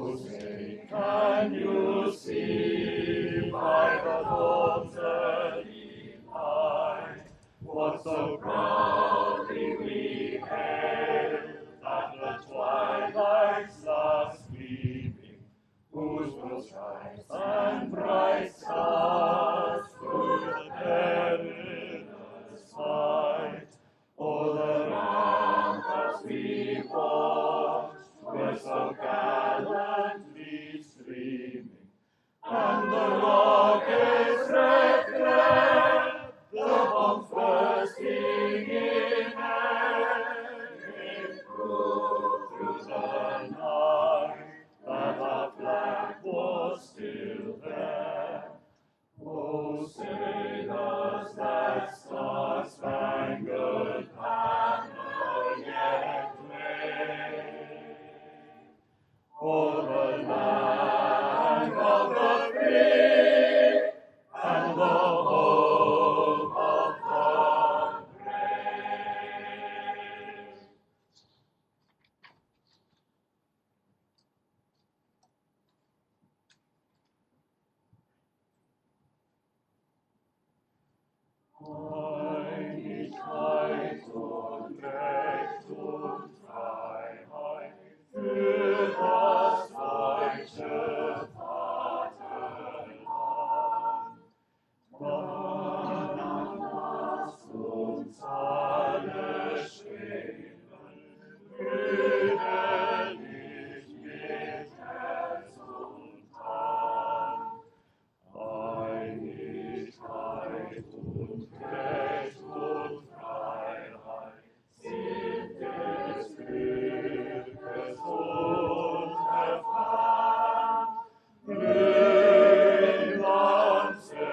Can you see by the homes early high what so proudly we hailed at the twilight's last gleaming, whose blue stripes and bright stars through the perilous fight o'er the ramparts we watched were so gallantly streaming, and the rockets red glare, the bombs bursting in air, gave proof through the night that our flag was still there. Oh, say does that star-spangled banner yet wave o'er the land of the free and the home of the brave? Ein Kite und Recht und Freiheit für das deutsche Vaterland. Danach lasst uns alle schwingen, brüderlich mit Herz und Hand. Einigkeit und Recht und Freiheit sind des Glückes und Erfahren. Blühen Glanze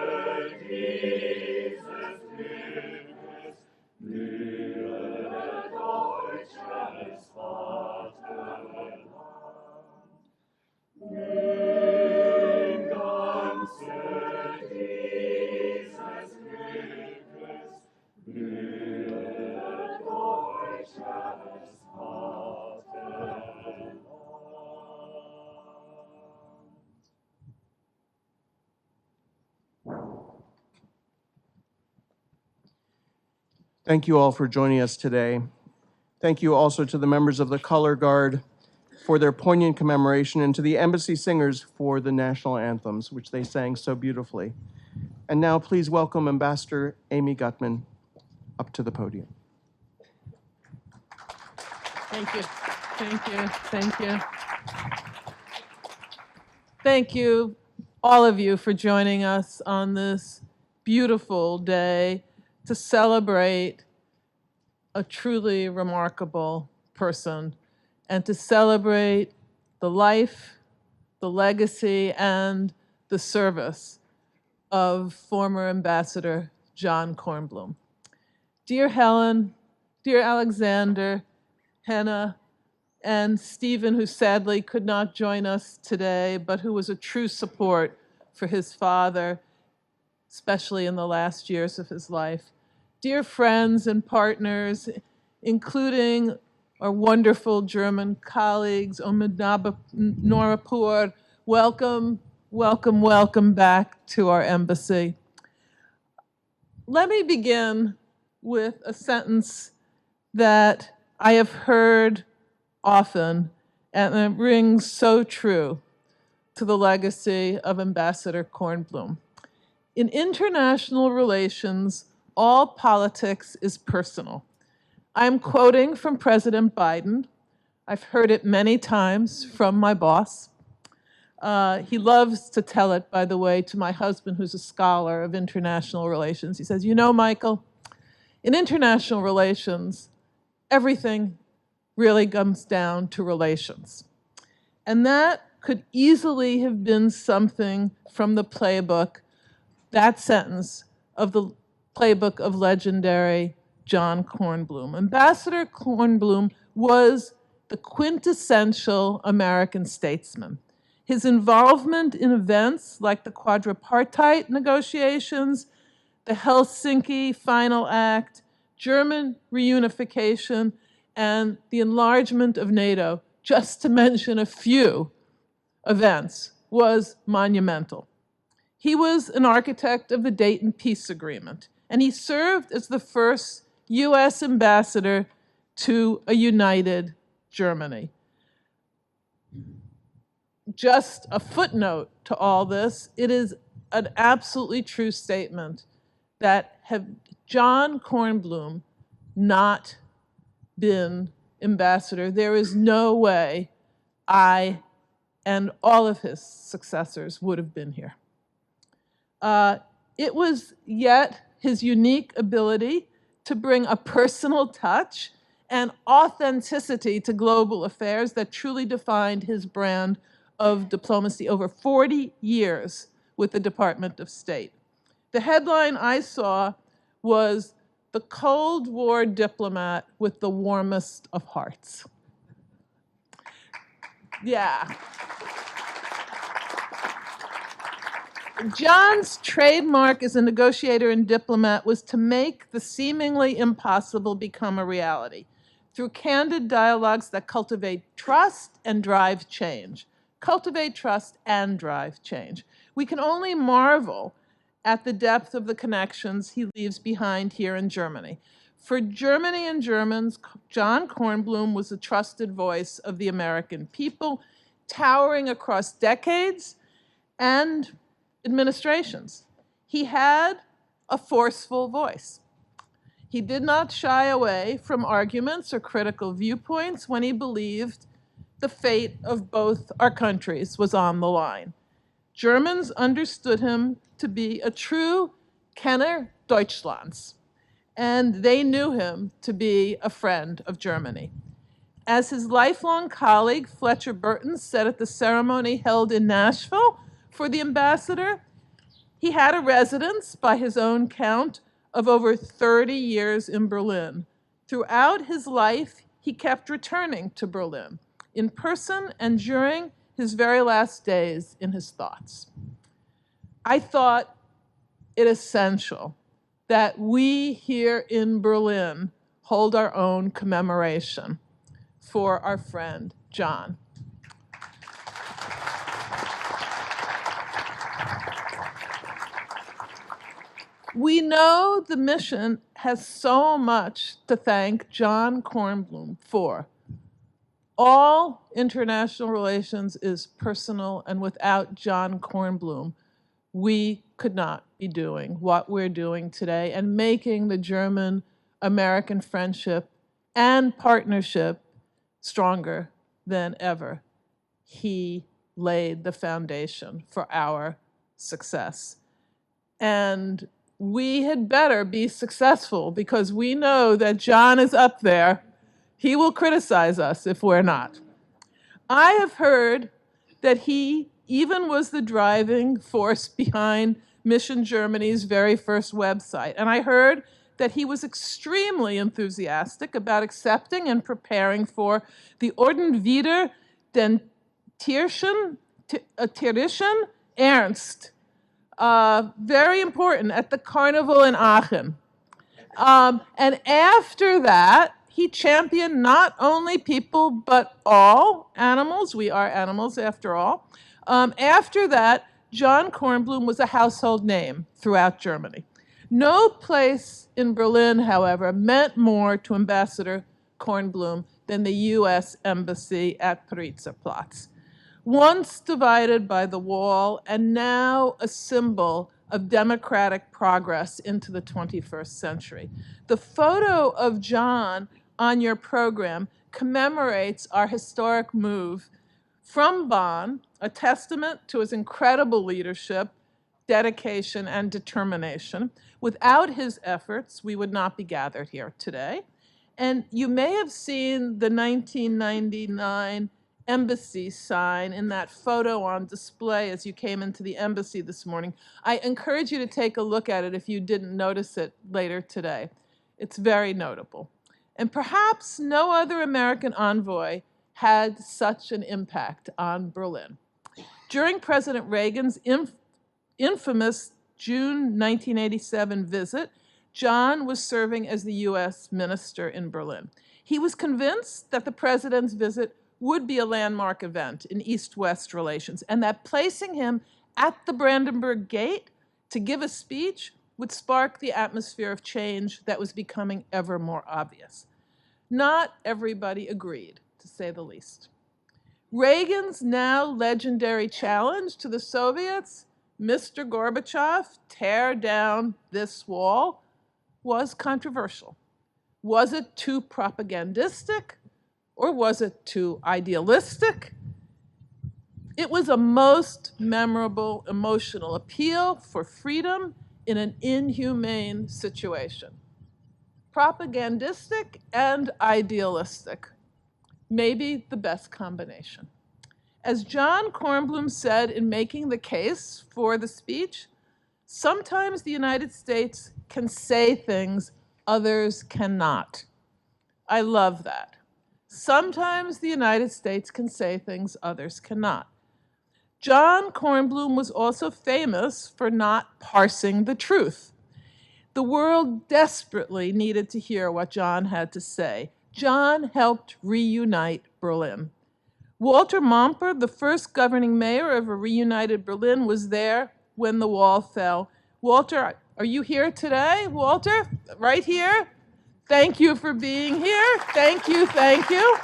dieses Glückes, blühe deutsches Vaterland. Blühen Glanze dieses Glückes, blühe deutsches Vaterland. Thank you all for joining us today. Thank you also to the members of the Color Guard for their poignant commemoration and to the embassy singers for the national anthems, which they sang so beautifully. And now please welcome Ambassador Amy Gutman up to the podium. Thank you. Thank you. Thank you. Thank you, all of you, for joining us on this beautiful day to celebrate a truly remarkable person and to celebrate the life, the legacy, and the service of former Ambassador John Kornblum. Dear Helen, dear Alexander, Hannah, and Stephen, who sadly could not join us today, but who was a true support for his father, especially in the last years of his life. Dear friends and partners, including our wonderful German colleagues, Norapur, welcome, welcome, welcome back to our embassy. Let me begin with a sentence that I have heard often, and it rings so true to the legacy of Ambassador Kornblum. In international relations, all politics is personal. I'm quoting from President Biden. I've heard it many times from my boss. He loves to tell it, by the way, to my husband, who's a scholar of international relations. He says, you know, Michael, in international relations, everything really comes down to relations. And that could easily have been something from the playbook, that sentence of the playbook of legendary John Kornblum. Ambassador Kornblum was the quintessential American statesman. His involvement in events like the quadripartite negotiations, the Helsinki Final Act, German reunification, and the enlargement of NATO, just to mention a few, events was monumental. He was an architect of the Dayton Peace Agreement, and he served as the first U.S. ambassador to a united Germany. Just a footnote to all this, it is an absolutely true statement that had John Kornblum not been ambassador, there is no way I and all of his successors would have been here. It was yet his unique ability to bring a personal touch and authenticity to global affairs that truly defined his brand of diplomacy over 40 years with the Department of State. The headline I saw was "The Cold War Diplomat with the Warmest of Hearts." Yeah. John's trademark as a negotiator and diplomat was to make the seemingly impossible become a reality through candid dialogues that cultivate trust and drive change. Cultivate trust and drive change. We can only marvel at the depth of the connections he leaves behind here in Germany. For Germany and Germans, John Kornblum was a trusted voice of the American people, towering across decades and administrations. He had a forceful voice. He did not shy away from arguments or critical viewpoints when he believed the fate of both our countries was on the line. Germans understood him to be a true Kenner Deutschlands, and they knew him to be a friend of Germany. As his lifelong colleague Fletcher Burton said at the ceremony held in Nashville for the ambassador, he had a residence, by his own count, of over 30 years in Berlin. Throughout his life, he kept returning to Berlin, in person and during his very last days in his thoughts. I thought it essential that we here in Berlin hold our own commemoration for our friend John. We know the mission has so much to thank John Kornblum for. All international relations is personal, and without John Kornblum, we could not be doing what we're doing today and making the German-American friendship and partnership stronger than ever. He laid the foundation for our success. And we had better be successful, because we know that John is up there. He will criticize us if we're not. I have heard that he even was the driving force behind Mission Germany's very first website. And I heard that he was extremely enthusiastic about accepting and preparing for the Orden wieder den Tierischen Ernst, very important, at the carnival in Aachen. And after that, he championed not only people, but all animals. We are animals, after all. After that, John Kornblum was a household name throughout Germany. No place in Berlin, however, meant more to Ambassador Kornblum than the U.S. Embassy at Paritzerplatz. Once divided by the wall, and now a symbol of democratic progress into the 21st century. The photo of John on your program commemorates our historic move from Bonn, a testament to his incredible leadership, dedication, and determination. Without his efforts, we would not be gathered here today. And you may have seen the 1999 embassy sign in that photo on display as you came into the embassy this morning. I encourage you to take a look at it if you didn't notice it later today. It's very notable. And perhaps no other American envoy had such an impact on Berlin. During President Reagan's infamous June 1987 visit, John was serving as the U.S. minister in Berlin. He was convinced that the president's visit would be a landmark event in East-West relations, and that placing him at the Brandenburg Gate to give a speech would spark the atmosphere of change that was becoming ever more obvious. Not everybody agreed, to say the least. Reagan's now legendary challenge to the Soviets, Mr. Gorbachev, tear down this wall, was controversial. Was it too propagandistic, or was it too idealistic? It was a most memorable emotional appeal for freedom in an inhumane situation. Propagandistic and idealistic, maybe the best combination. As John Kornblum said in making the case for the speech, sometimes the United States can say things others cannot. I love that. Sometimes the United States can say things others cannot. John Kornblum was also famous for not parsing the truth. The world desperately needed to hear what John had to say. John helped reunite Berlin. Walter Momper, the first governing mayor of a reunited Berlin, was there when the wall fell. Walter, are you here today? Walter, right here? Thank you for being here. Thank you, thank you.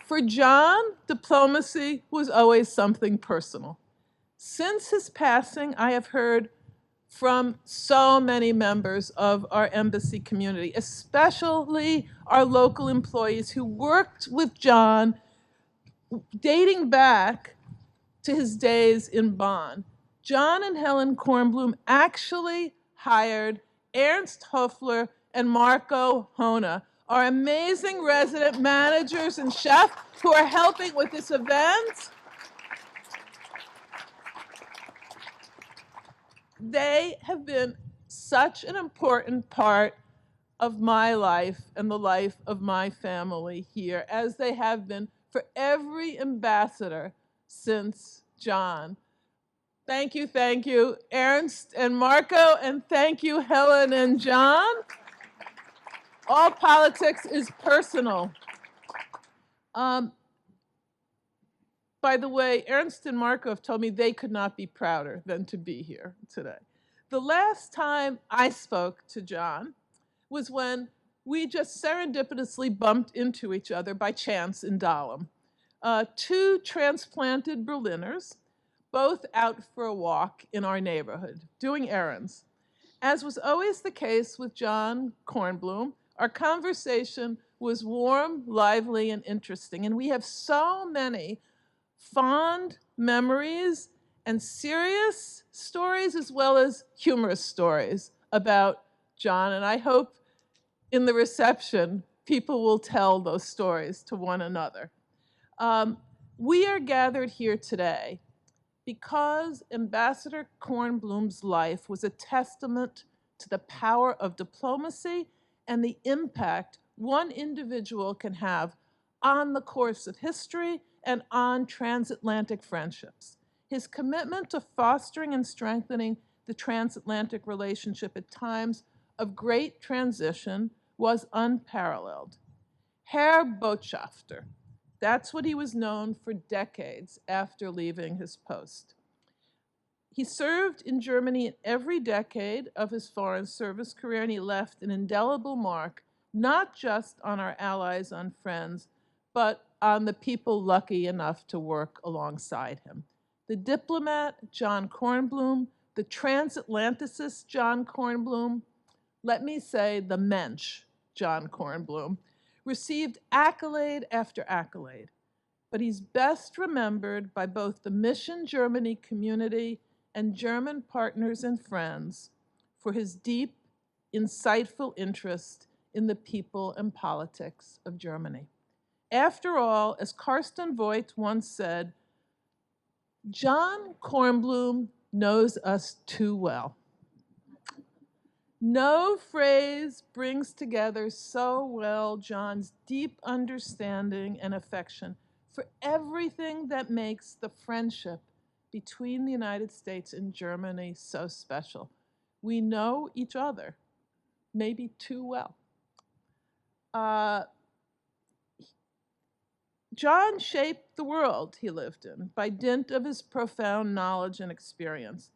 For John, diplomacy was always something personal. Since his passing, I have heard from so many members of our embassy community, especially our local employees who worked with John dating back to his days in Bonn. John and Helen Kornblum actually hired Ernst Hofler and Marco Hona, our amazing resident managers and chefs who are helping with this event. They have been such an important part of my life and the life of my family here, as they have been for every ambassador since John. Thank you, Ernst and Marco, and thank you, Helen and John. All politics is personal. By the way, Ernst and Marco have told me they could not be prouder than to be here today. The last time I spoke to John was when we just serendipitously bumped into each other by chance in Dahlem. Two transplanted Berliners, both out for a walk in our neighborhood, doing errands. As was always the case with John Kornblum, our conversation was warm, lively, and interesting, and we have so many fond memories and serious stories as well as humorous stories about John, and I hope in the reception people will tell those stories to one another. We are gathered here today because Ambassador Kornblum's life was a testament to the power of diplomacy and the impact one individual can have on the course of history and on transatlantic friendships. His commitment to fostering and strengthening the transatlantic relationship at times of great transition was unparalleled. Herr Botschafter, that's what he was known for decades after leaving his post. He served in Germany in every decade of his foreign service career, and he left an indelible mark, not just on our allies and friends, but on the people lucky enough to work alongside him. The diplomat, John Kornblum, the transatlanticist, John Kornblum, let me say the mensch, John Kornblum, received accolade after accolade, but he's best remembered by both the Mission Germany community and German partners and friends for his deep, insightful interest in the people and politics of Germany. After all, as Karsten Voigt once said, John Kornblum knows us too well. No phrase brings together so well John's deep understanding and affection for everything that makes the friendship between the United States and Germany so special. We know each other, maybe too well. Uh, John shaped the world he lived in by dint of his profound knowledge and experience.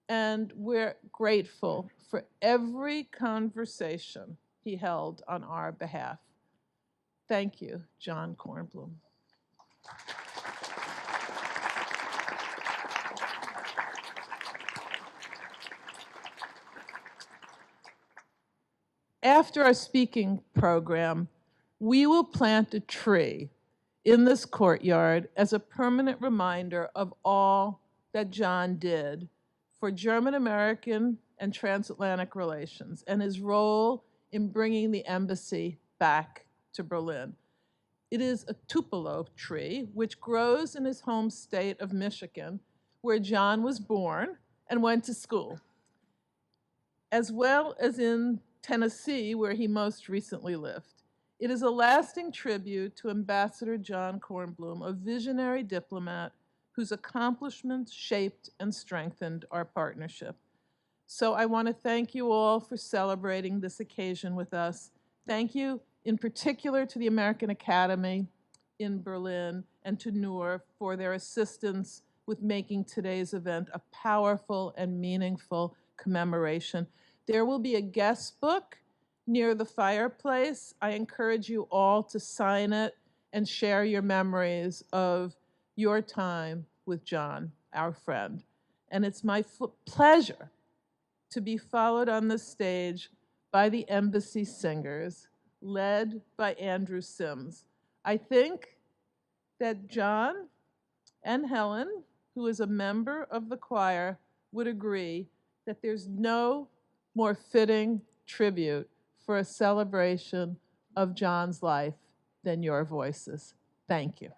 And we're grateful for every conversation he held on our behalf. Thank you, John Kornblum. After our speaking program, we will plant a tree in this courtyard as a permanent reminder of all that John did for German-American and transatlantic relations and his role in bringing the embassy back to Berlin. It is a tupelo tree which grows in his home state of Michigan, where John was born and went to school, as well as in Tennessee, where he most recently lived. It is a lasting tribute to Ambassador John Kornblum, a visionary diplomat whose accomplishments shaped and strengthened our partnership. So I want to thank you all for celebrating this occasion with us. Thank you in particular to the American Academy in Berlin and to Noor for their assistance with making today's event a powerful and meaningful commemoration. There will be a guest book near the fireplace. I encourage you all to sign it and share your memories of your time with John, our friend. And it's my pleasure to be followed on the stage by the Embassy Singers, led by Andrew Sims. I think that John and Helen, who is a member of the choir, would agree that there's no more fitting tribute for a celebration of John's life than your voices. Thank you.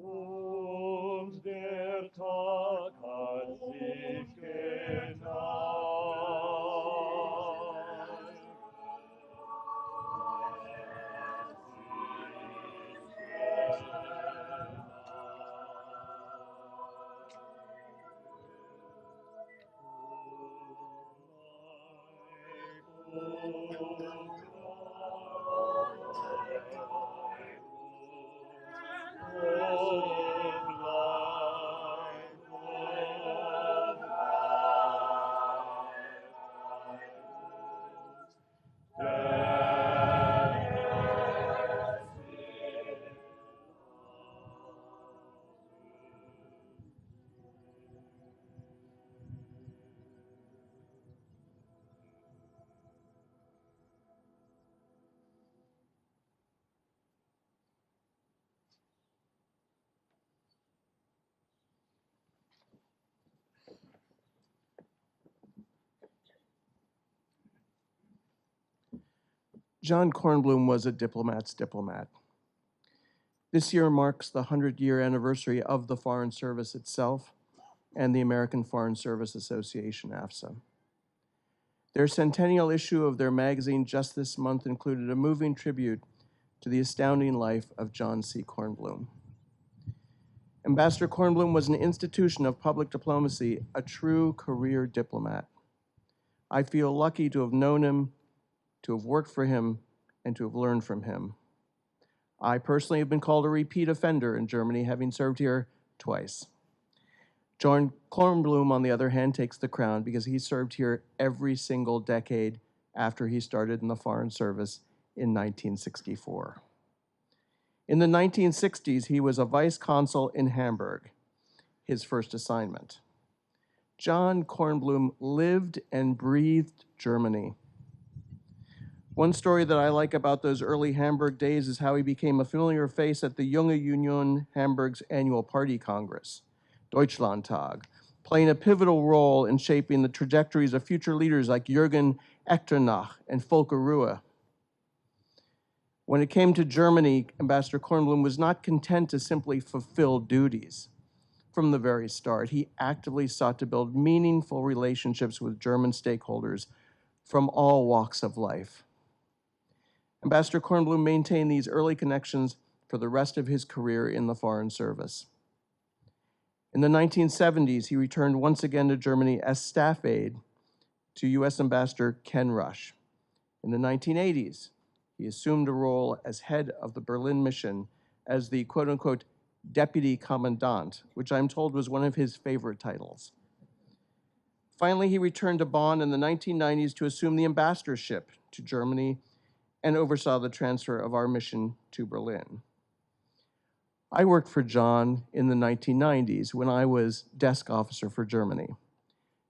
Und der Tag hat sich geneigt. John Kornblum was a diplomat's diplomat. This year marks the 100-year anniversary of the Foreign Service itself and the American Foreign Service Association, AFSA. Their centennial issue of their magazine just this month included a moving tribute to the astounding life of John C. Kornblum. Ambassador Kornblum was an institution of public diplomacy, a true career diplomat. I feel lucky to have known him, to have worked for him, and to have learned from him. I personally have been called a repeat offender in Germany, having served here twice. John Kornblum, on the other hand, takes the crown because he served here every single decade after he started in the Foreign Service in 1964. In the 1960s, he was a vice consul in Hamburg, his first assignment. John Kornblum lived and breathed Germany. One story that I like about those early Hamburg days is how he became a familiar face at the Junge Union Hamburg's annual party congress, Deutschlandtag, playing a pivotal role in shaping the trajectories of future leaders like Jürgen Echternach and Volker Ruhe. When it came to Germany, Ambassador Kornblum was not content to simply fulfill duties. From the very start, he actively sought to build meaningful relationships with German stakeholders from all walks of life. Ambassador Kornblum maintained these early connections for the rest of his career in the Foreign Service. In the 1970s, he returned once again to Germany as staff aide to U.S. Ambassador Ken Rush. In the 1980s, he assumed a role as head of the Berlin mission as the quote-unquote deputy commandant, which I'm told was one of his favorite titles. Finally, he returned to Bonn in the 1990s to assume the ambassadorship to Germany and oversaw the transfer of our mission to Berlin. I worked for John in the 1990s when I was desk officer for Germany.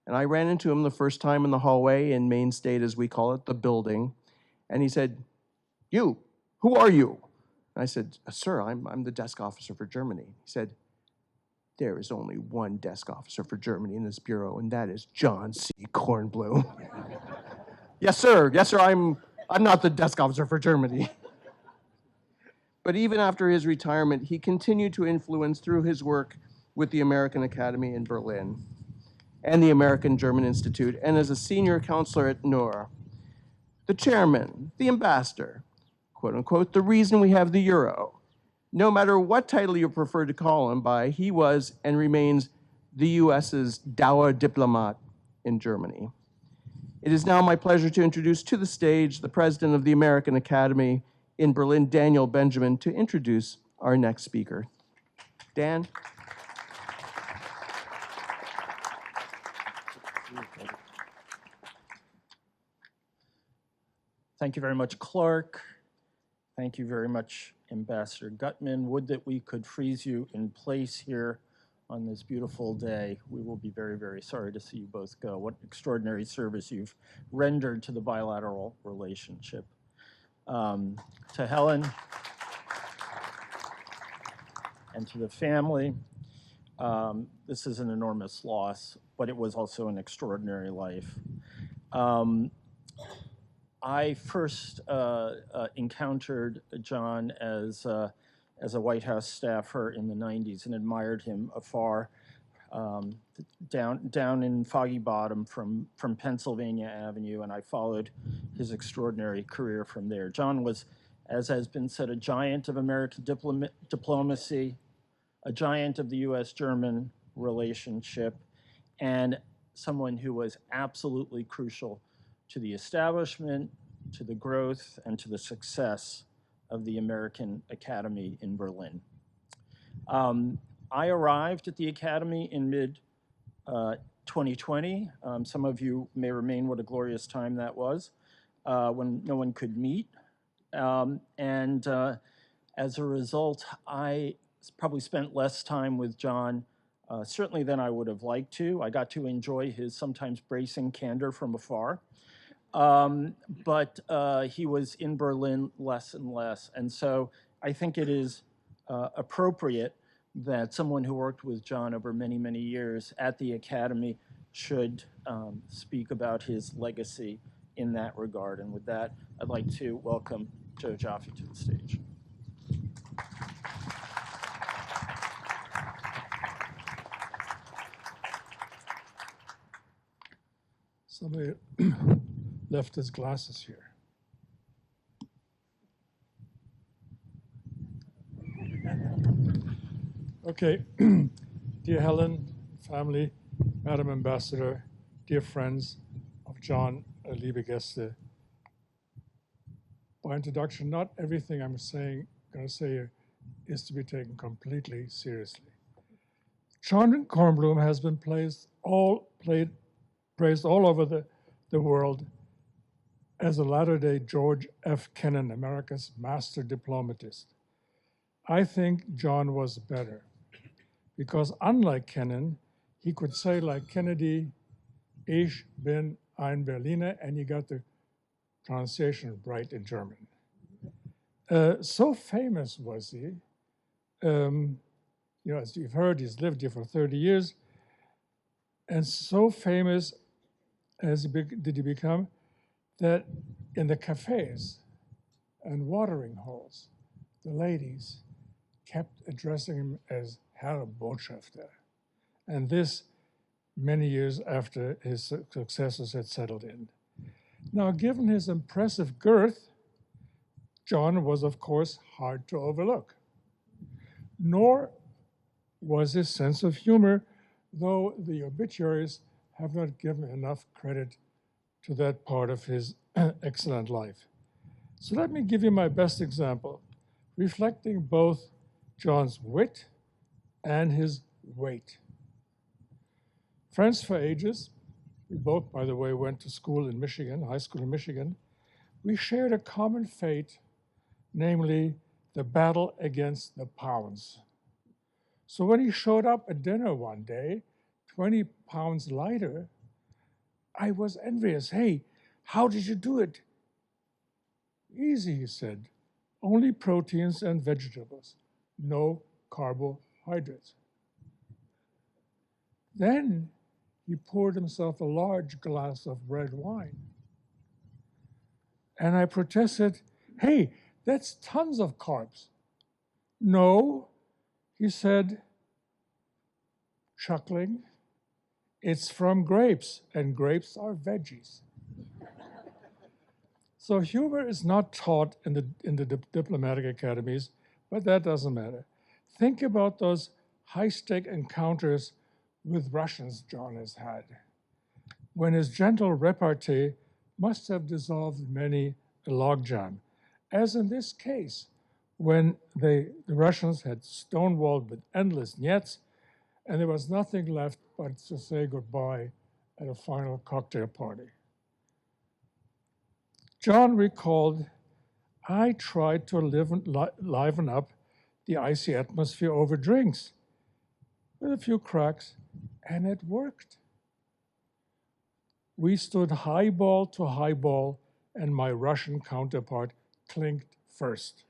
And I ran into him the first time in the hallway in Main State, as we call it, the building. And he said, "You, who are you?" And I said, "Sir, I'm the desk officer for Germany." He said, "There is only one desk officer for Germany in this bureau, and that is John C. Kornblum." Yes, sir. Yes, sir. I'm not the desk officer for Germany. But even after his retirement, he continued to influence through his work with the American Academy in Berlin and the American German Institute, and as a senior counselor at NUR. The chairman, the ambassador, quote unquote, the reason we have the euro. No matter what title you prefer to call him by, he was and remains the US's Dauerdiplomat in Germany. It is now my pleasure to introduce to the stage the president of the American Academy in Berlin, Daniel Benjamin, to introduce our next speaker. Dan? Thank you very much, Clark. Thank you very much, Ambassador Gutman. Would that we could freeze you in place here on this beautiful day. We will be very, very sorry to see you both go. What extraordinary service you've rendered to the bilateral relationship. To Helen and to the family, this is an enormous loss, but it was also an extraordinary life. I first encountered John as a White House staffer in the 90s and admired him afar, down in Foggy Bottom from Pennsylvania Avenue, and I followed his extraordinary career from there. John was, as has been said, a giant of American diplomacy, a giant of the US-German relationship, and someone who was absolutely crucial to the establishment, to the growth, and to the success of the American Academy in Berlin. I arrived at the Academy in mid-2020. Some of you may remain what a glorious time that was, when no one could meet. As a result, I probably spent less time with John, certainly than I would have liked to. I got to enjoy his sometimes bracing candor from afar. But he was in Berlin less and less. And so I think it is appropriate that someone who worked with John over many, many years at the Academy should speak about his legacy in that regard. And with that, I'd like to welcome Joe Jaffe to the stage. Somebody left his glasses here. Okay, dear Helen, family, Madam Ambassador, dear friends of John, liebe Gäste. By introduction, not everything I'm going to say here is to be taken completely seriously. John Kornblum has been praised all over the world as a latter-day George F. Kennan, America's master diplomatist. I think John was better because unlike Kennan, he could say like Kennedy, Ich bin ein Berliner, and he got the pronunciation right in German. So famous was he. As you've heard, he's lived here for 30 years. And so famous did he become that in the cafes and watering holes, the ladies kept addressing him as Herr Botschafter. And this many years after his successors had settled in. Now, given his impressive girth, John was, of course, hard to overlook. Nor was his sense of humor, though the obituaries have not given enough credit to that part of his excellent life. So let me give you my best example, reflecting both John's wit and his weight. Friends for ages, we both, by the way, went to school in Michigan, high school in Michigan. We shared a common fate, namely the battle against the pounds. So when he showed up at dinner one day, 20 pounds lighter, I was envious. Hey, how did you do it? Easy, he said. Only proteins and vegetables, no carbohydrates. Then he poured himself a large glass of red wine. And I protested, hey, that's tons of carbs. No, he said, chuckling, it's from grapes, and grapes are veggies. So humor is not taught in the diplomatic academies, but that doesn't matter. Think about those high-stake encounters with Russians John has had, when his gentle repartee must have dissolved many a logjam, as in this case, when the Russians had stonewalled with endless nyets, and there was nothing left but to say goodbye at a final cocktail party. John recalled, I tried to liven up the icy atmosphere over drinks with a few cracks, and it worked. We stood highball to highball, and my Russian counterpart clinked first.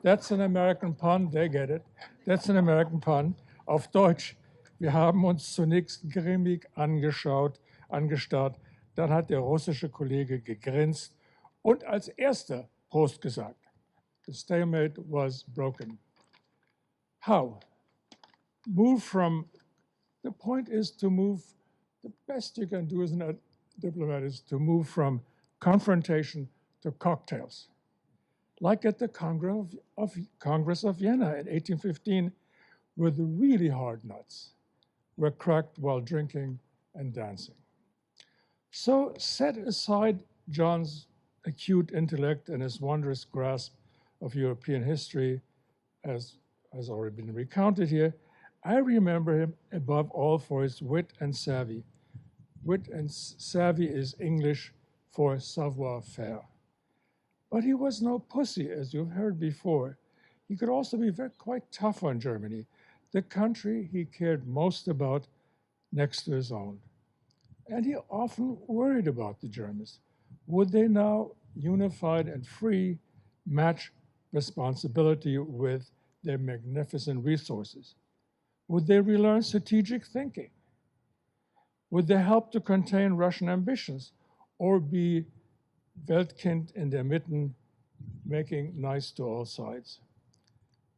That's an American pun, they get it. That's an American pun. Auf Deutsch, wir haben uns zunächst grimmig angestarrt, dann hat der russische Kollege gegrinst und als erster Prost gesagt. The stalemate was broken. How? The point is to move, the best you can do as a diplomat is to move from confrontation to cocktails. Like at the Congress of Vienna in 1815, where the really hard nuts were cracked while drinking and dancing. So set aside John's acute intellect and his wondrous grasp of European history, as has already been recounted here, I remember him above all for his wit and savvy. Wit and savvy is English for savoir-faire. But he was no pussy, as you've heard before. He could also be quite tough on Germany, the country he cared most about next to his own. And he often worried about the Germans. Would they now, unified and free, match responsibility with their magnificent resources? Would they relearn strategic thinking? Would they help to contain Russian ambitions? or be Weltkind in der Mitte, making nice to all sides.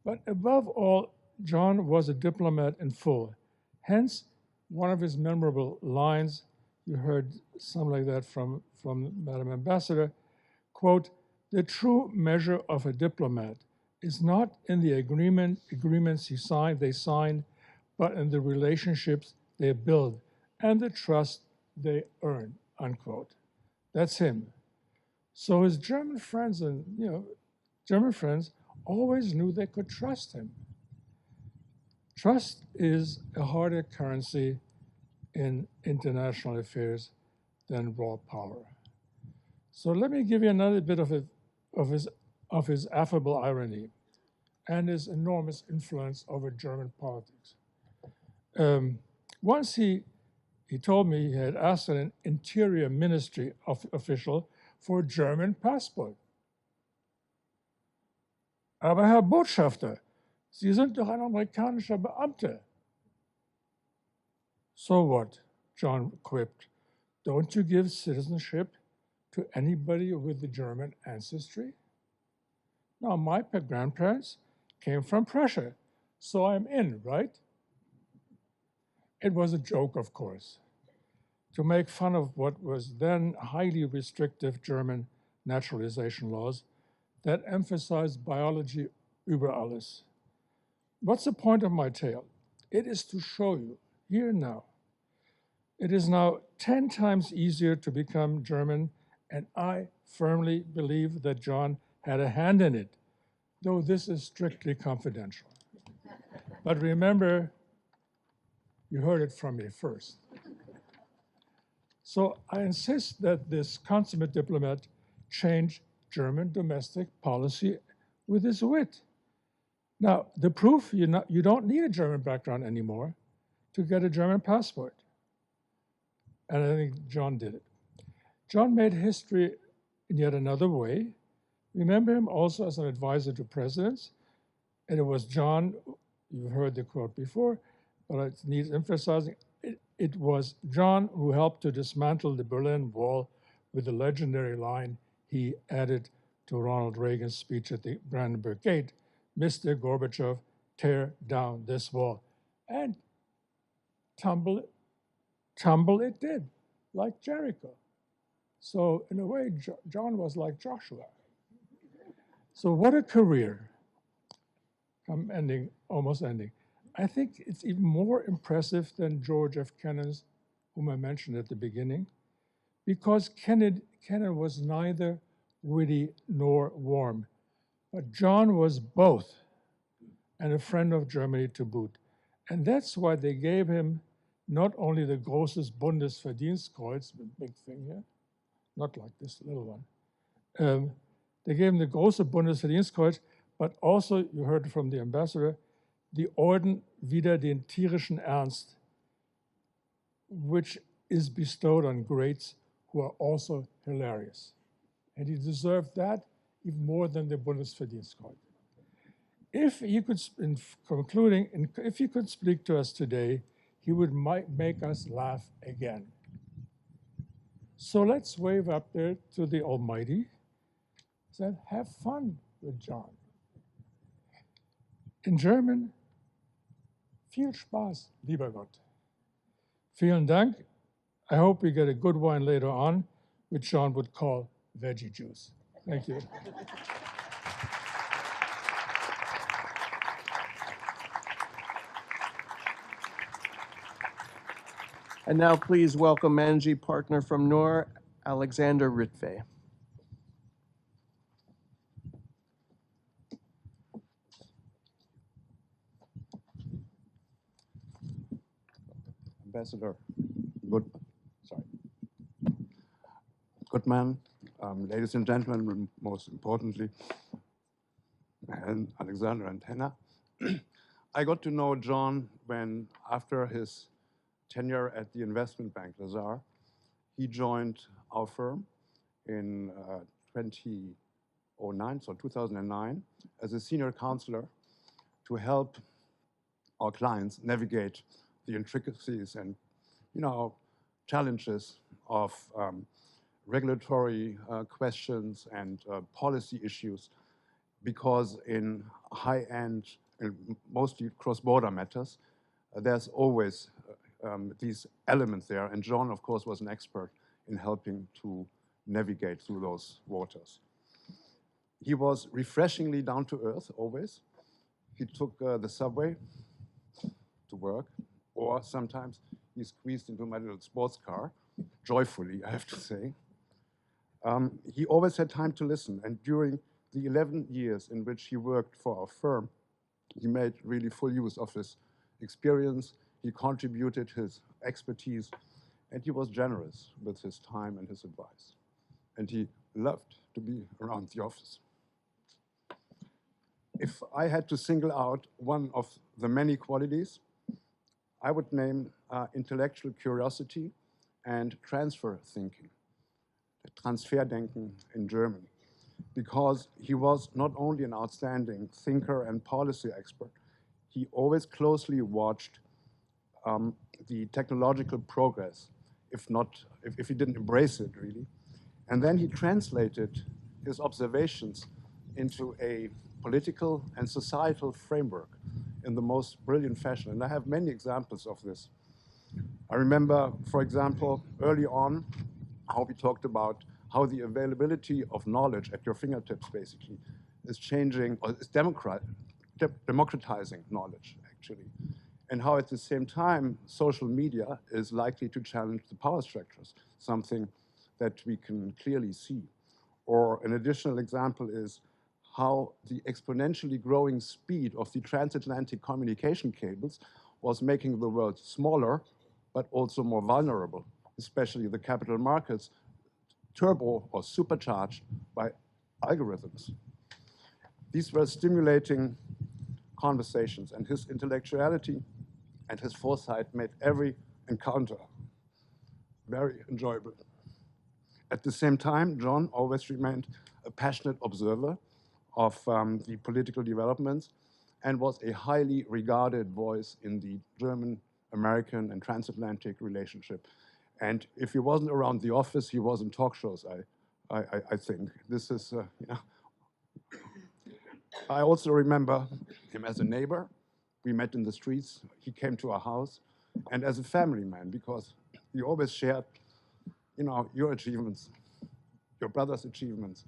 But above all, John was a diplomat in full. Hence, one of his memorable lines, you heard something like that from Madam Ambassador, quote, "The true measure of a diplomat is not in the agreements they sign, but in the relationships they build and the trust they earn," unquote. That's him. So his German friends always knew they could trust him. Trust is a harder currency in international affairs than raw power. So let me give you another bit of his affable irony and his enormous influence over German politics. Once he told me he had asked an interior ministry official for a German passport. Aber Herr Botschafter, Sie sind doch ein amerikanischer Beamter. So what? John quipped. Don't you give citizenship to anybody with the German ancestry? Now, my grandparents came from Prussia, so I'm in, right? It was a joke, of course, to make fun of what was then highly restrictive German naturalization laws that emphasized biology über alles. What's the point of my tale? It is to show you, here and now, it is now 10 times easier to become German, and I firmly believe that John had a hand in it, though this is strictly confidential. But remember, you heard it from me first. So I insist that this consummate diplomat change German domestic policy with his wit. Now, the proof, you don't need a German background anymore to get a German passport. And I think John did it. John made history in yet another way. Remember him also as an advisor to presidents. And it was John, you've heard the quote before, but it needs emphasizing. It was John who helped to dismantle the Berlin Wall with the legendary line he added to Ronald Reagan's speech at the Brandenburg Gate, "Mr. Gorbachev, tear down this wall." And tumble it did, like Jericho. So in a way, John was like Joshua. So what a career. I'm almost ending. I think it's even more impressive than George F. Kennan's, whom I mentioned at the beginning, because Kennan was neither witty nor warm, but John was both, and a friend of Germany to boot. And that's why they gave him not only the Großes Bundesverdienstkreuz, the big thing here, not like this little one. They gave him the Große Bundesverdienstkreuz, but also, you heard from the ambassador, the Orden wider den tierischen Ernst, which is bestowed on greats who are also hilarious. And he deserved that even more than the Bundesverdienstkreuz. If he could, in concluding, if he could speak to us today, he would make us laugh again. So let's wave up there to the Almighty. Said, have fun with John. In German, viel Spaß, lieber Gott. Vielen Dank. I hope we get a good wine later on, which John would call veggie juice. Thank you. And now please welcome Managing Partner from NOR, Alexander Ritve. Ambassador Goodman, ladies and gentlemen, and most importantly, and Alexander and Hannah. I got to know John when, after his tenure at the investment bank Lazard, he joined our firm in 2009, as a senior counselor to help our clients navigate the intricacies and, challenges of regulatory questions and policy issues, because in high-end and mostly cross-border matters, there's always these elements there. And John, of course, was an expert in helping to navigate through those waters. He was refreshingly down to earth, always. He took the subway to work, or sometimes he squeezed into my little sports car, joyfully, I have to say. He always had time to listen, and during the 11 years in which he worked for our firm, he made really full use of his experience. He contributed his expertise, and he was generous with his time and his advice. And he loved to be around the office. If I had to single out one of the many qualities, I would name intellectual curiosity and transfer thinking, Transferdenken in German, because he was not only an outstanding thinker and policy expert, he always closely watched the technological progress, if he didn't embrace it really. And then he translated his observations into a political and societal framework in the most brilliant fashion. And I have many examples of this. I remember, for example, early on, how we talked about how the availability of knowledge at your fingertips, basically, is changing, or is democratizing knowledge, actually. And how at the same time, social media is likely to challenge the power structures, something that we can clearly see. Or an additional example is how the exponentially growing speed of the transatlantic communication cables was making the world smaller, but also more vulnerable, especially the capital markets, turbo or supercharged by algorithms. These were stimulating conversations, and his intellectuality and his foresight made every encounter very enjoyable. At the same time, John always remained a passionate observer of the political developments and was a highly regarded voice in the German-American and transatlantic relationship. And if he wasn't around the office, he was in talk shows, I think. This is, you know. I also remember him as a neighbor. We met in the streets. He came to our house. And as a family man, because he always shared, you know, your achievements, your brother's achievements.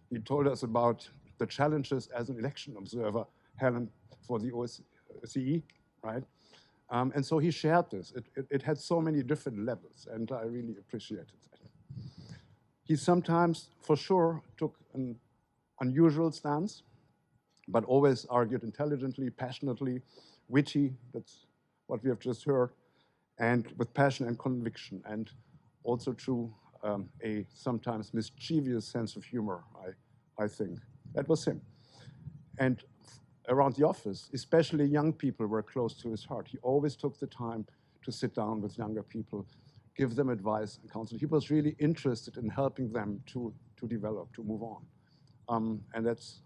He told us about the challenges as an election observer, Helen, for the OSCE, right? And so he shared this. It had so many different levels, and I really appreciated that. He sometimes, for sure, took an unusual stance, but always argued intelligently, passionately, witty, that's what we have just heard, and with passion and conviction, and also to a sometimes mischievous sense of humor, I think. That was him. And around the office, especially young people were close to his heart. He always took the time to sit down with younger people, give them advice and counsel. He was really interested in helping them to develop, to move on. And that's,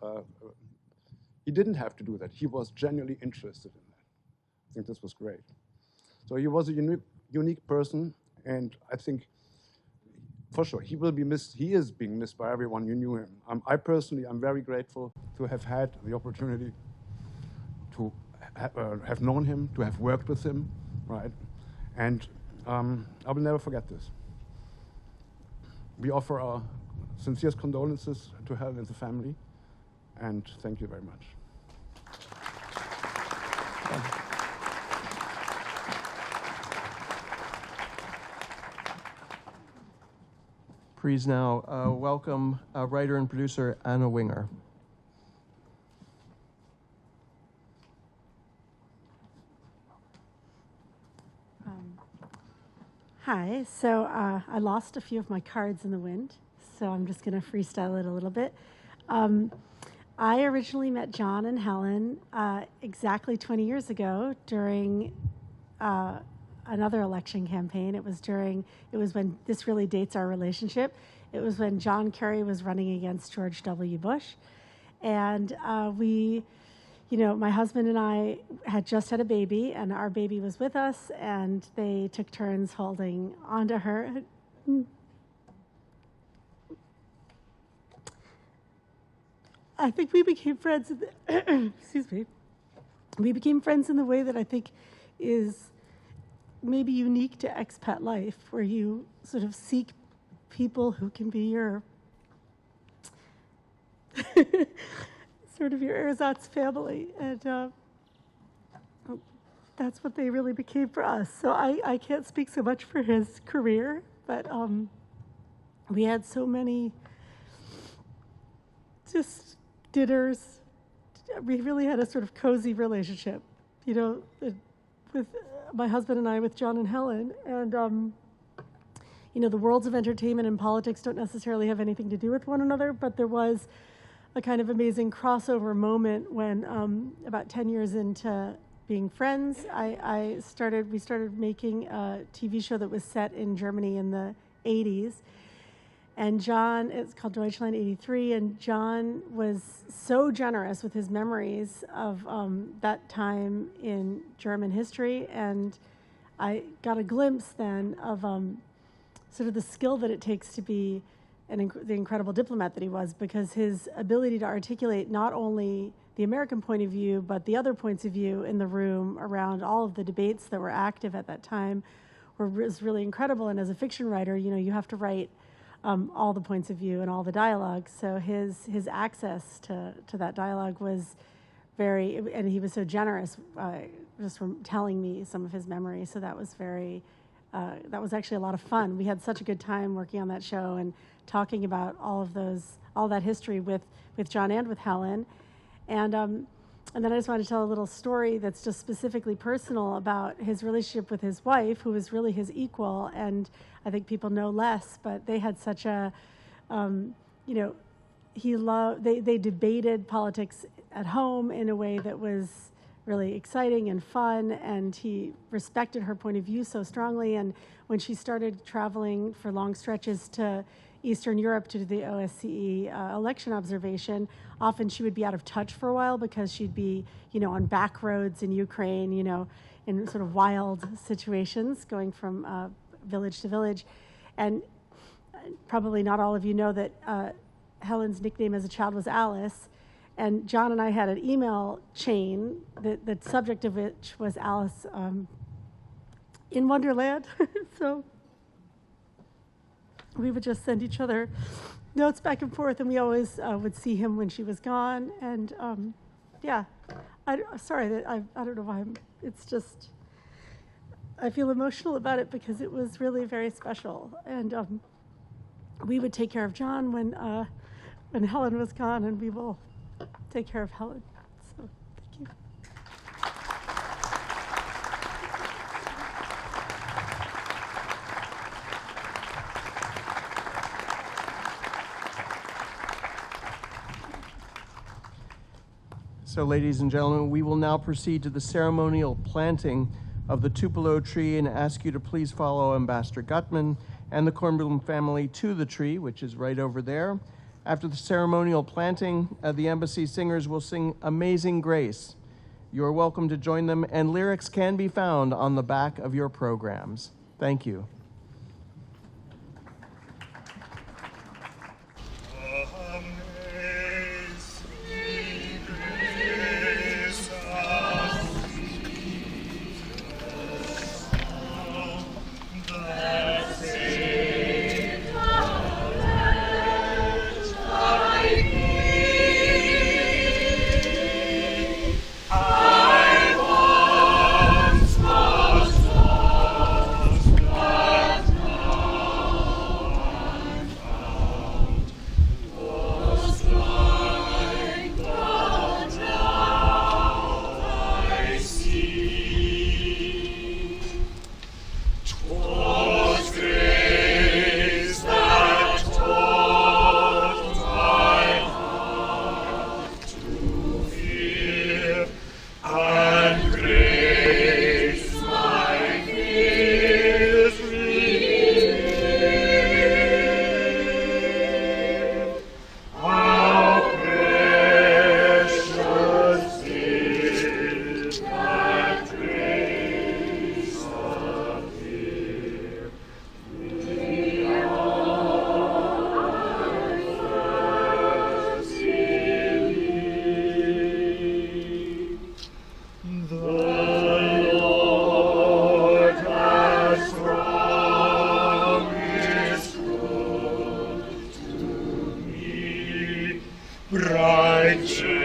he didn't have to do that. He was genuinely interested in that. I think this was great. So he was a unique person, and I think for sure, he will be missed. He is being missed by everyone who knew him. I personally am very grateful to have had the opportunity to have known him, to have worked with him, right? And I will never forget this. We offer our sincerest condolences to Helen and the family, and thank you very much. Please now welcome writer and producer Anna Winger. Hi, so I lost a few of my cards in the wind, so I'm just going to freestyle it a little bit. I originally met John and Helen exactly 20 years ago during another election campaign. It was when, this really dates our relationship. It was when John Kerry was running against George W. Bush. And my husband and I had just had a baby, and our baby was with us, and they took turns holding onto her. I think we became friends. Excuse me. We became friends in the way that I think is maybe unique to expat life, where you sort of seek people who can be your sort of your ersatz family, and that's what they really became for us. So I can't speak so much for his career, but we had so many just dinners. We really had a sort of cozy relationship, you know, with my husband and I, with John and Helen. And, you know, the worlds of entertainment and politics don't necessarily have anything to do with one another, but there was a kind of amazing crossover moment when, about 10 years into being friends, we started making a TV show that was set in Germany in the 80s. And John, it's called Deutschland 83, and John was so generous with his memories of that time in German history. And I got a glimpse then of sort of the skill that it takes to be the incredible diplomat that he was, because his ability to articulate not only the American point of view, but the other points of view in the room around all of the debates that were active at that time was really incredible. And as a fiction writer, you know, you have to write all the points of view and all the dialogue. So his access to that dialogue was very, and he was so generous just from telling me some of his memories. So that was that was actually a lot of fun. We had such a good time working on that show and talking about all that history with John and with Helen. And then I just wanted to tell a little story that's just specifically personal about his relationship with his wife, who was really his equal. And I think people know less, but they had such a, you know, they debated politics at home in a way that was really exciting and fun, and he respected her point of view so strongly. And when she started traveling for long stretches to Eastern Europe to do the OSCE election observation, often she would be out of touch for a while because she'd be, you know, on back roads in Ukraine, you know, in sort of wild situations, going from village to village. And probably not all of you know that Helen's nickname as a child was Alice. And John and I had an email chain, the subject of which was Alice in Wonderland. So we would just send each other notes back and forth, and we always would see him when she was gone. And yeah, sorry that I don't know why it's just, I feel emotional about it because it was really very special. And we would take care of John when Helen was gone, and we will take care of Helen. So thank you. So, ladies and gentlemen, we will now proceed to the ceremonial planting of the Tupelo tree and ask you to please follow Ambassador Gutman and the Kornblum family to the tree, which is right over there. After the ceremonial planting, the embassy singers will sing Amazing Grace. You are welcome to join them, and lyrics can be found on the back of your programs. Thank you. I once was lost, bright